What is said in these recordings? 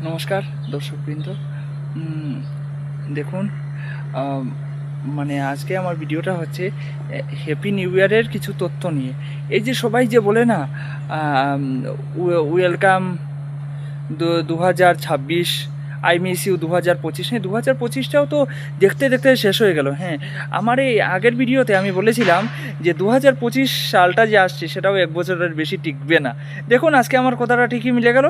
নমস্কার দর্শকবৃন্দ। দেখুন, মানে আজকে আমার ভিডিওটা হচ্ছে হ্যাপি নিউ ইয়ারের কিছু তথ্য নিয়ে। এই যে সবাই যে বলে না, ওয়েলকাম 2026, আই মিস ইউ 2025। হ্যাঁ, 2025টাও তো দেখতে দেখতে শেষ হয়ে গেল। হ্যাঁ, আমার এই আগের ভিডিওতে আমি বলেছিলাম যে 2025 সালটা যে আসছে সেটাও এক বছরের বেশি টিকবে না। দেখুন, আজকে আমার কথাটা ঠিকই মিলে গেল।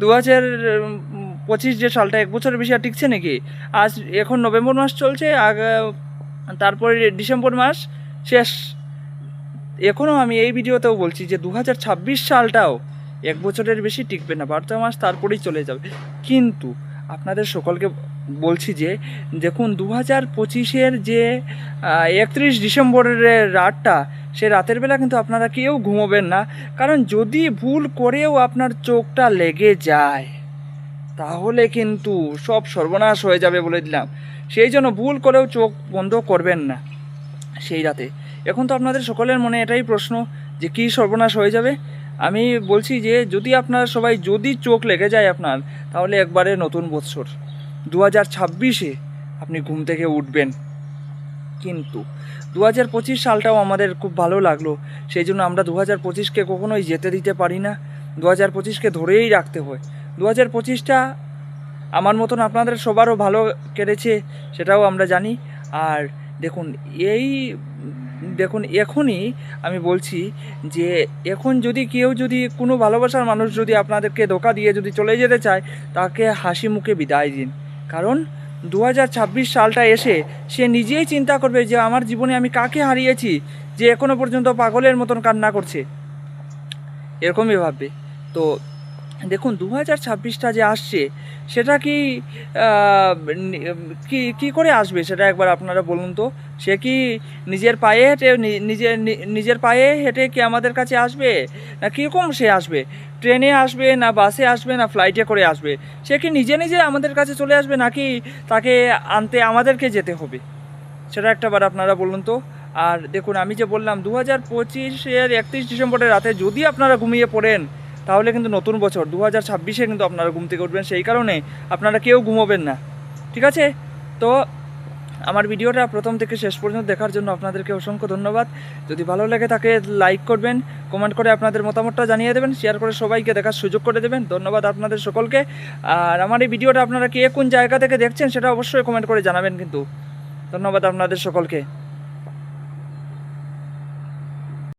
2025 যে সালটা এক বছরের বেশি আর টিকছে নাকি? আজ এখন নভেম্বর মাস চলছে, তারপরে ডিসেম্বর মাস শেষ। এখনও আমি এই ভিডিওতেও বলছি যে 2026 সালটাও এক বছরের বেশি টিকবে না, 12টা মাস তারপরেই চলে যাবে। কিন্তু আপনাদের সকলকে বলছি যে দেখুন, 2025-এর যে 31 ডিসেম্বরের রাতটা, সে রাতের বেলা কিন্তু আপনারা কেউ ঘুমোবেন না। কারণ যদি ভুল করেও আপনার চোখটা লেগে যায় তাহলে কিন্তু সব সর্বনাশ হয়ে যাবে বলে দিলাম। সেই জন্য ভুল করেও চোখ বন্ধ করবেন না সেই রাতে। এখন তো আপনাদের সকলের মনে এটাই প্রশ্ন যে কী সর্বনাশ হয়ে যাবে। আমি বলছি যে যদি আপনারা সবাই যদি চোখ লেগে যায় আপনার, তাহলে একবারে নতুন বৎসর 2026-এ আপনি ঘুম থেকে উঠবেন। কিন্তু 2025 সালটাও আমাদের খুব ভালো লাগলো, সেই জন্য আমরা 2025-কে কখনোই যেতে দিতে পারি না। 2025-কে ধরেই রাখতে হয়। 2025টা আমার মতন আপনাদের সবারও ভালো কেটেছে, সেটাও আমরা জানি। আর দেখুন, এই দেখুন এখনই আমি বলছি যে এখন যদি কেউ, যদি কোনো ভালোবাসার মানুষ যদি আপনাদেরকে ধোঁকা দিয়ে যদি চলে যেতে চায়, তাকে হাসি মুখে বিদায় দিন। কারণ 2026 সালটা এসে সে নিজেই চিন্তা করবে যে আমার জীবনে আমি কাকে হারিয়েছি, যে এখনও পর্যন্ত পাগলের মতন কান্না করছে, এরকমই ভাববে। তো দেখুন, 2026টা যে আসছে সেটা কি কি করে আসবে সেটা একবার আপনারা বলুন তো। সে কি নিজের পায়ে হেঁটে নিজের পায়ে হেঁটে কি আমাদের কাছে আসবে, না কীরকম সে আসবে? ট্রেনে আসবে, না বাসে আসবে, না ফ্লাইটে করে আসবে? সে কি নিজে নিজে আমাদের কাছে চলে আসবে, নাকি তাকে আনতে আমাদেরকে যেতে হবে? সেটা একটাবার আপনারা বলুন তো। আর দেখুন, আমি যে বললাম 2025-এর 31 ডিসেম্বরের রাতে যদি আপনারা ঘুমিয়ে পড়েন, তাহলে কিন্তু নতুন বছর 2026-এ কিন্তু আপনারা ঘুম থেকে উঠবেন। সেই কারণে আপনারা কেউ ঘুমোবেন না, ঠিক আছে? তো আমার ভিডিওটা প্রথম থেকে শেষ পর্যন্ত দেখার জন্য আপনাদেরকে অসংখ্য ধন্যবাদ। যদি ভালো লাগে তাকে লাইক করবেন, কমেন্ট করে আপনাদের মতামতটা জানিয়ে দেবেন, শেয়ার করে সবাইকে দেখার সুযোগ করে দেবেন। ধন্যবাদ আপনাদের সকলকে। আর আমার এই ভিডিওটা আপনারা কে কোন জায়গা থেকে দেখছেন সেটা অবশ্যই কমেন্ট করে জানাবেন কিন্তু। ধন্যবাদ আপনাদের সকলকে।